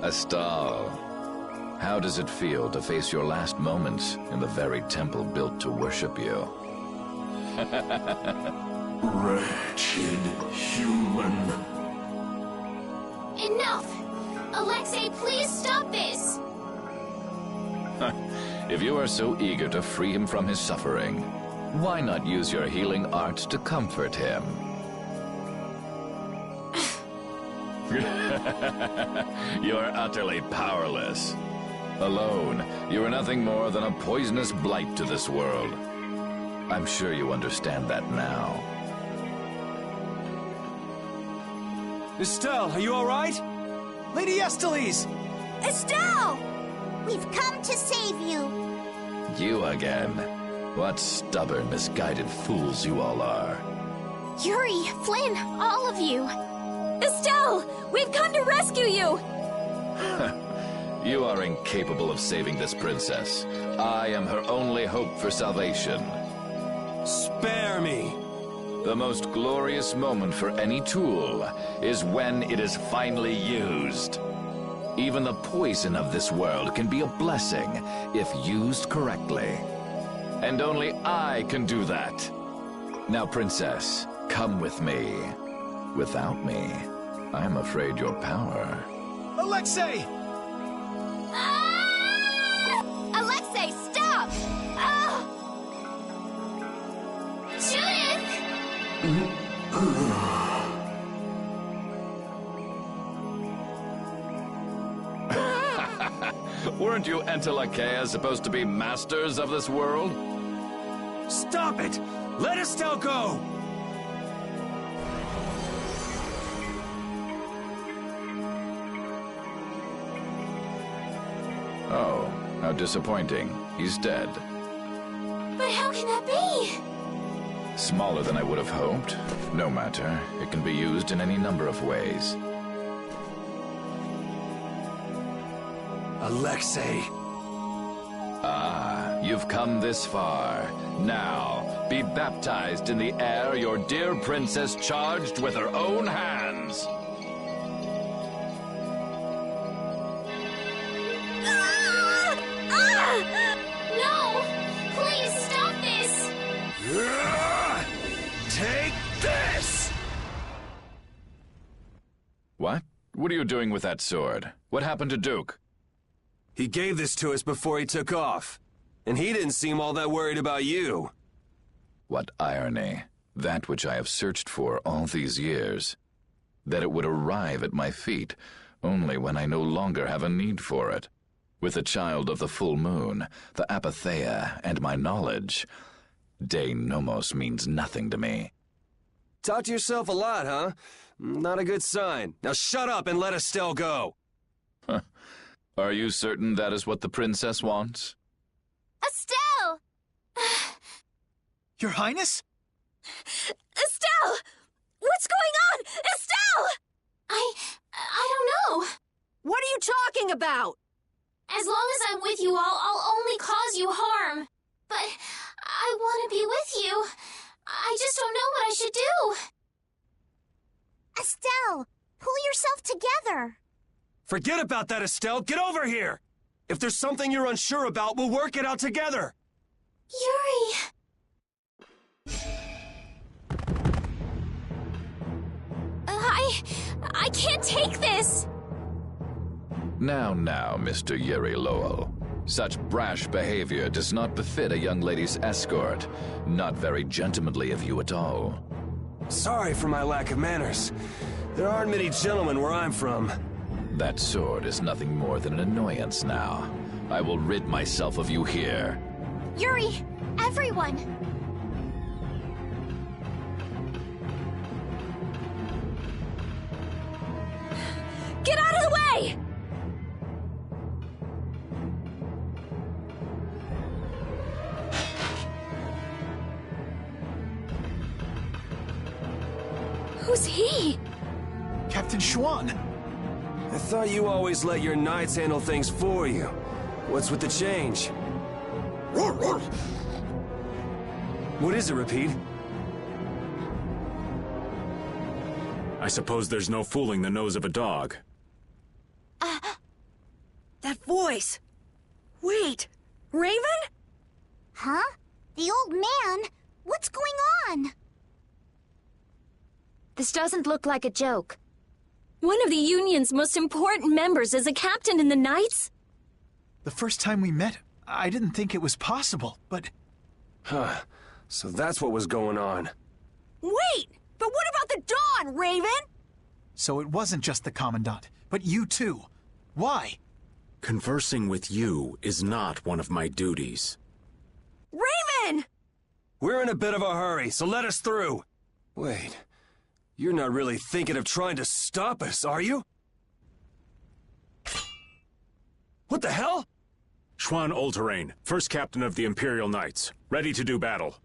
Astal, how does it feel to face your last moments in the very temple built to worship you?
Wretched human.
Enough! Alexei, please stop this!
If you are so eager to free him from his suffering, why not use your healing arts to comfort him? You're utterly powerless. Alone, you are nothing more than a poisonous blight to this world. I'm sure you understand that now.
Estelle, are you all right?
Lady Estellise!
Estelle! We've come to save you.
You again. What stubborn, misguided fools you all are.
Yuri, Flynn, all of you.
Estelle! We've come to rescue you!
You are incapable of saving this princess. I am her only hope for salvation.
Spare me!
The most glorious moment for any tool is when it is finally used. Even the poison of this world can be a blessing if used correctly. And only I can do that. Now, Princess, come with me. Without me, I am afraid your power...
Alexei!
Ah! Alexei, stop! Ah! Judith!
Weren't you Entelakea supposed to be masters of this world?
Stop it! Let Estelle go!
Oh, how disappointing. He's dead.
But how can that be?
Smaller than I would have hoped. No matter. It can be used in any number of ways.
Alexei.
Ah, you've come this far. Now, be baptized in the air your dear princess charged with her own hands.
No! Please stop this!
Take this!
What? What are you doing with that sword? What happened to Duke?
He gave this to us before he took off. And he didn't seem all that worried about you.
What irony. That which I have searched for all these years. That it would arrive at my feet only when I no longer have a need for it. With the child of the full moon, the Apatheia, and my knowledge, De Nomos means nothing to me.
Talk to yourself a lot, huh? Not a good sign. Now shut up and let Estelle go.
Huh. Are you certain that is what the princess wants?
Estelle!
Your Highness?
Estelle! What's going on? Estelle!
I don't know.
What are you talking about?
As long as I'm with you all, I'll only cause you harm. But I want to be with you. I just don't know what I should do.
Estelle, pull yourself together.
Forget about that, Estelle. Get over here. If there's something you're unsure about, we'll work it out together.
Yuri. I can't take this.
Now, Mr. Yuri Lowell. Such brash behavior does not befit a young lady's escort. Not very gentlemanly of you at all.
Sorry for my lack of manners. There aren't many gentlemen where I'm from.
That sword is nothing more than an annoyance now. I will rid myself of you here.
Yuri, everyone.
Get out of the way! Who's he?
Captain Schwan.
I thought you always let your knights handle things for you. What's with the change? What is it, Repeat?
I suppose there's no fooling the nose of a dog.
That voice! Wait, Raven?
Huh? The old man? What's going on?
This doesn't look like a joke. One of the Union's most important members is a captain in the Knights?
The first time we met, I didn't think it was possible, but...
Huh. So that's what was going on.
Wait! But what about the Dawn, Raven?
So it wasn't just the Commandant, but you too. Why?
Conversing with you is not one of my duties.
Raven!
We're in a bit of a hurry, so let us through. Wait, you're not really thinking of trying to stop us, are you? What the hell?
Schwan Olterain, first captain of the Imperial Knights, ready to do battle.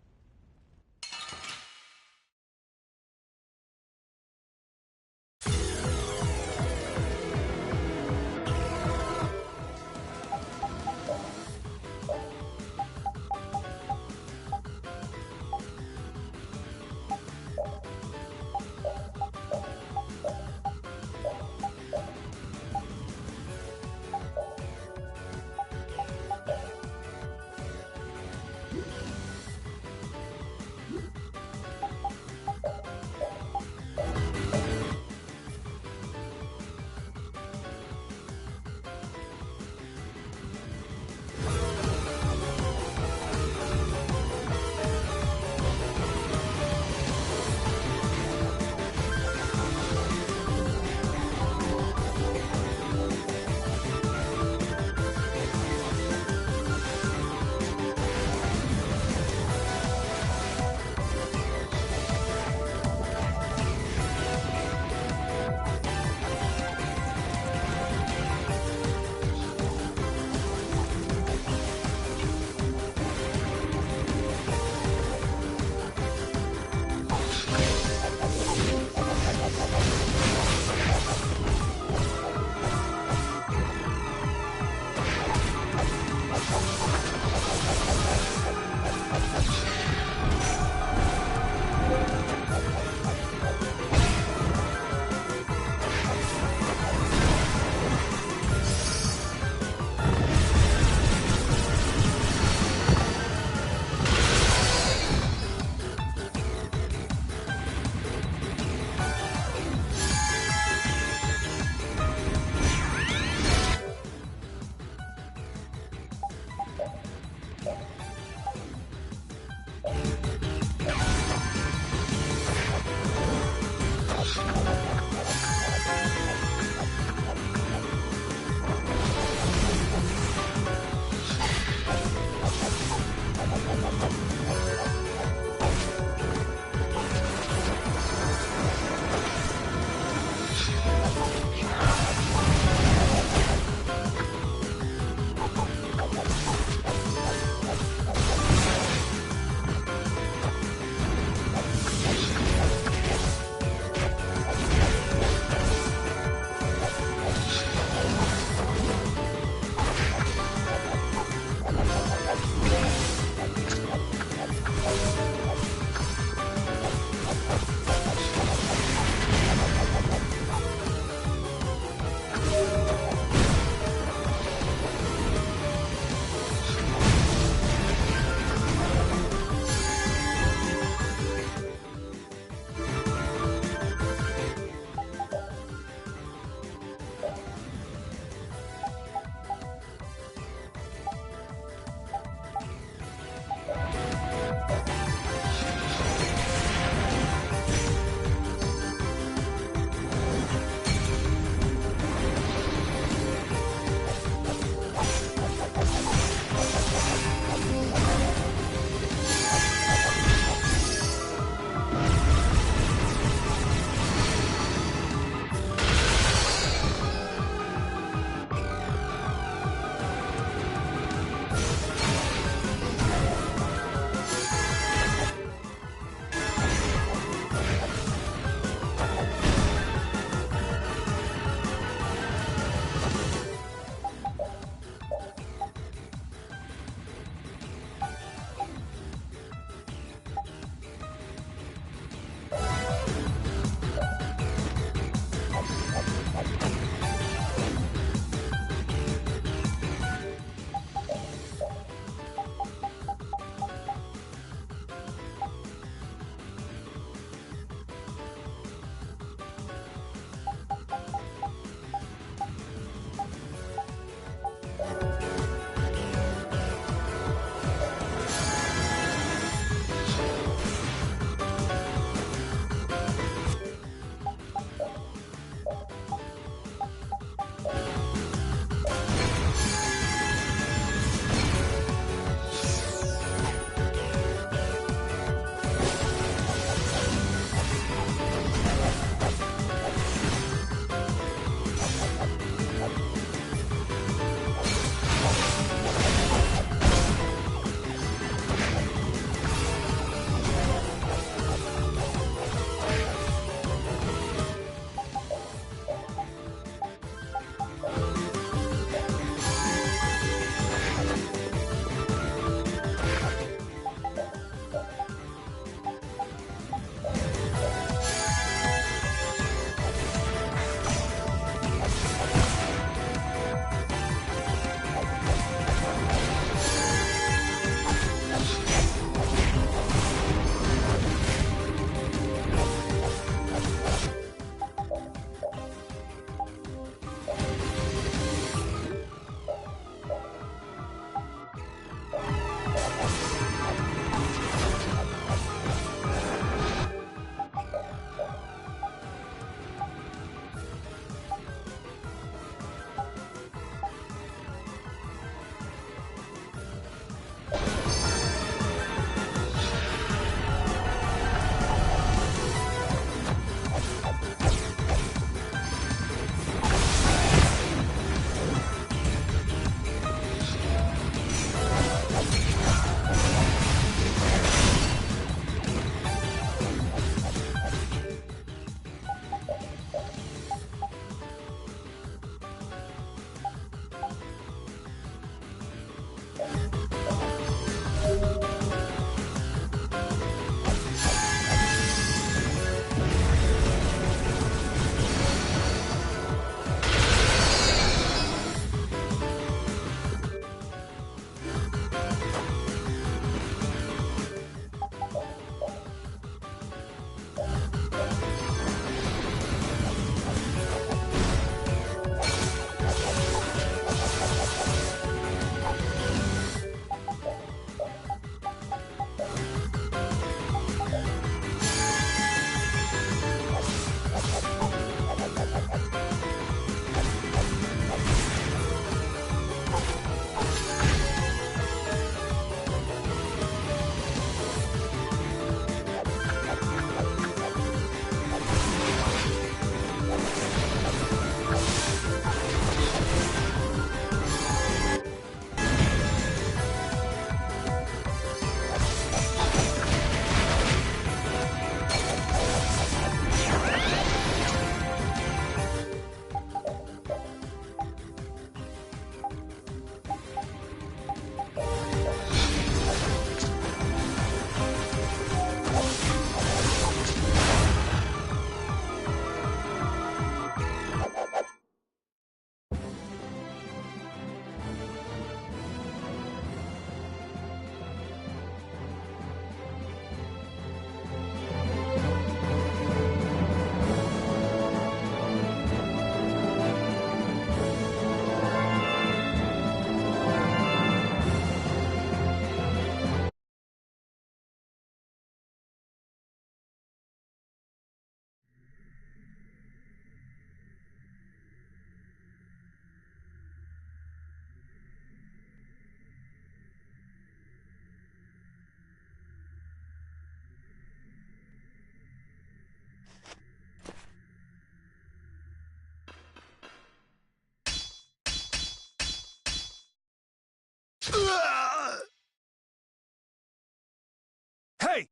Hey!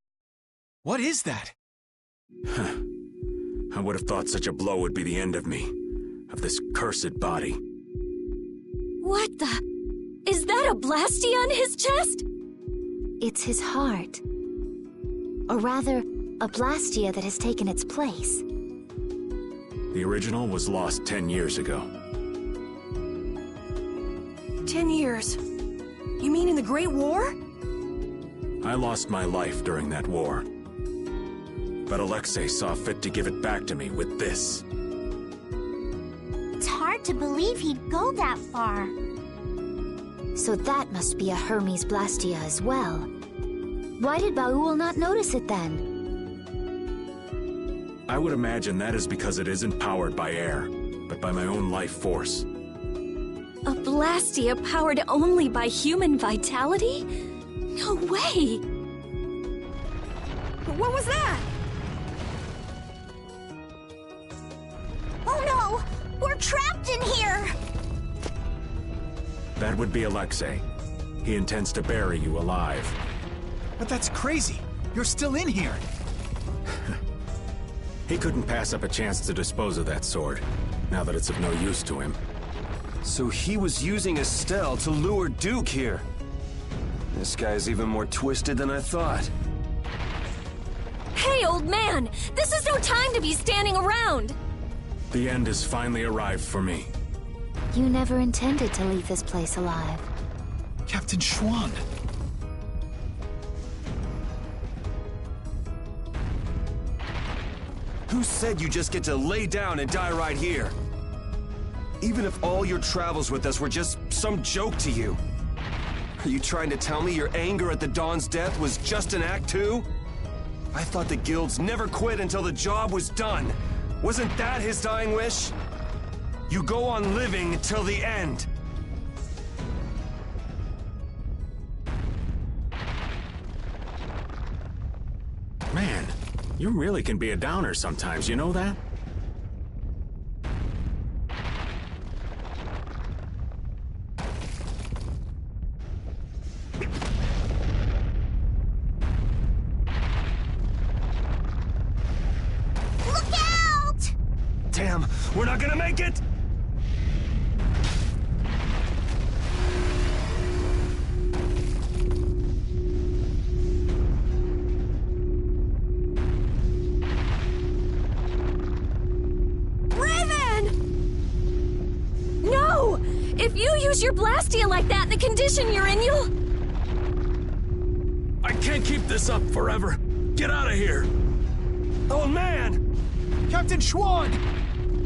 What is that?
I would have thought such a blow would be the end of me. Of this cursed body.
What the? Is that a Blastia on his chest?
It's his heart. Or rather, a Blastia that has taken its place.
The original was lost 10 years ago.
10 years? You mean in the Great War?
I lost my life during that war. But Alexei saw fit to give it back to me with this.
It's hard to believe he'd go that far.
So that must be a Hermes Blastia as well. Why did Baul not notice it then?
I would imagine that is because it isn't powered by air, but by my own life force.
A Blastia powered only by human vitality? No way!
What was that?
Oh no! We're trapped in here!
That would be Alexei. He intends to bury you alive.
But that's crazy. You're still in here.
He couldn't pass up a chance to dispose of that sword, now that it's of no use to him.
So he was using Estelle to lure Duke here. This guy's even more twisted than I thought.
Hey, old man! This is no time to be standing around!
The end has finally arrived for me.
You never intended to leave this place alive.
Captain Schwann.
Who said you just get to lay down and die right here? Even if all your travels with us were just some joke to you. Are you trying to tell me your anger at the Dawn's death was just an act too? I thought the guilds never quit until the job was done. Wasn't that his dying wish? You go on living till the end.
Man, you really can be a downer sometimes, you know that?
Look out!
Damn, we're not gonna make it!
If you use your Blastia like that in the condition you're in, you'll...
I can't keep this up forever. Get out of here!
Oh, man!
Captain Schwann!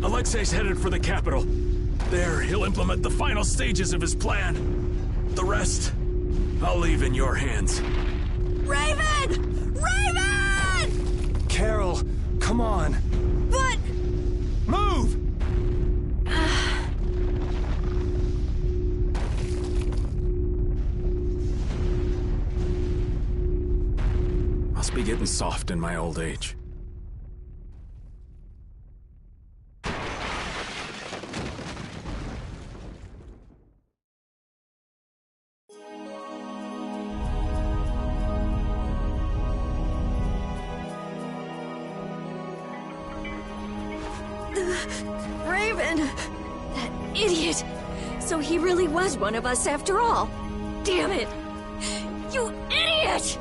Alexei's headed for the capital. There, he'll implement the final stages of his plan. The rest, I'll leave in your hands.
Raven! Raven!
Carol, come on.
But...
Move!
Must be getting soft in my old age.
Raven! That idiot! So he really was one of us after all. Damn it! You idiot!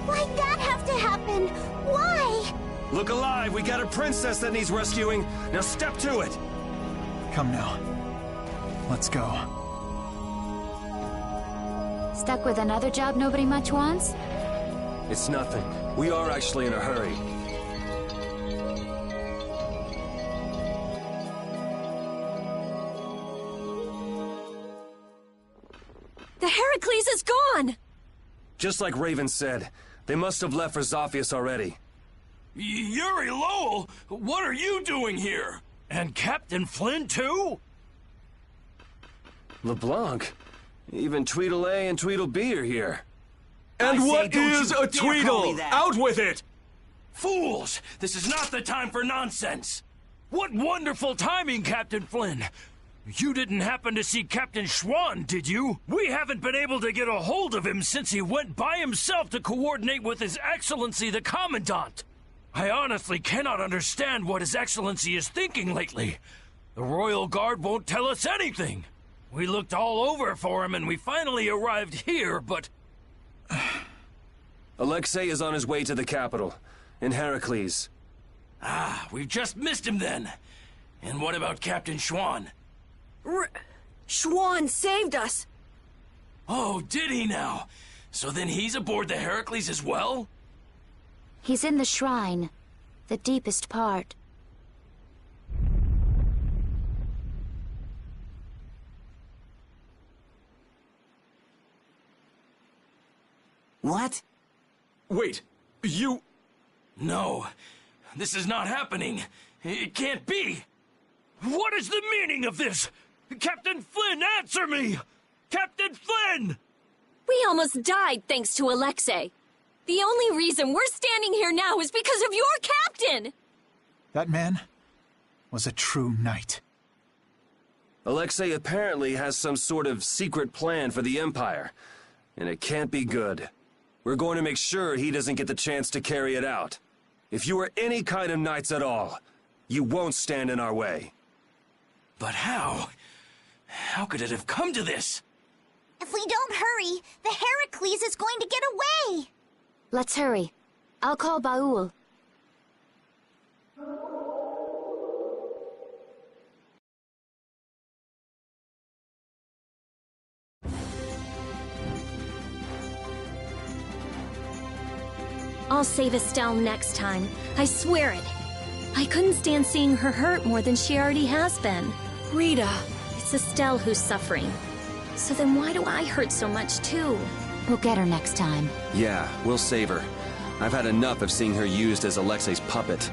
Why'd that have to happen? Why?
Look alive, we got a princess that needs rescuing. Now step to it.
Come now. Let's go.
Stuck with another job nobody much wants?
It's nothing. We are actually in a hurry.
The Heracles is gone!
Just like Raven said, they must have left for Zophius already.
Yuri Lowell, what are you doing here? And Captain Flynn, too?
LeBlanc? Even Tweedle-A and Tweedle-B are here.
And what is
a
Tweedle? Out with it! Fools! This is not the time for nonsense! What wonderful timing, Captain Flynn! You didn't happen to see Captain Schwan, did you? We haven't been able to get a hold of him since he went by himself to coordinate with His Excellency the Commandant. I honestly cannot understand what His Excellency is thinking lately. The Royal Guard won't tell us anything. We looked all over for him and we finally arrived here, but...
Alexei is on his way to the capital, in Heracles.
Ah, we've just missed him then. And what about Captain Schwan?
Schwan saved us!
Oh, did he now? So then he's aboard the Heracles as well?
He's in the shrine, the deepest part.
What?
Wait, you...
No, this is not happening. It can't be. What is the meaning of this? Captain Flynn, answer me! Captain Flynn!
We almost died thanks to Alexei. The only reason we're standing here now is because of your captain!
That man was a true knight.
Alexei apparently has some sort of secret plan for the Empire, and it can't be good. We're going to make sure he doesn't get the chance to carry it out. If you are any kind of knights at all, you won't stand in our way.
But how? How could it have come to this?
If we don't hurry, the Heracles is going to get away!
Let's hurry. I'll call Baul.
I'll save Estelle next time. I swear it. I couldn't stand seeing her hurt more than she already has been.
Rita!
It's Estelle who's suffering. So then why do I hurt so much too?
We'll get her next time.
Yeah, we'll save her. I've had enough of seeing her used as Alexei's puppet.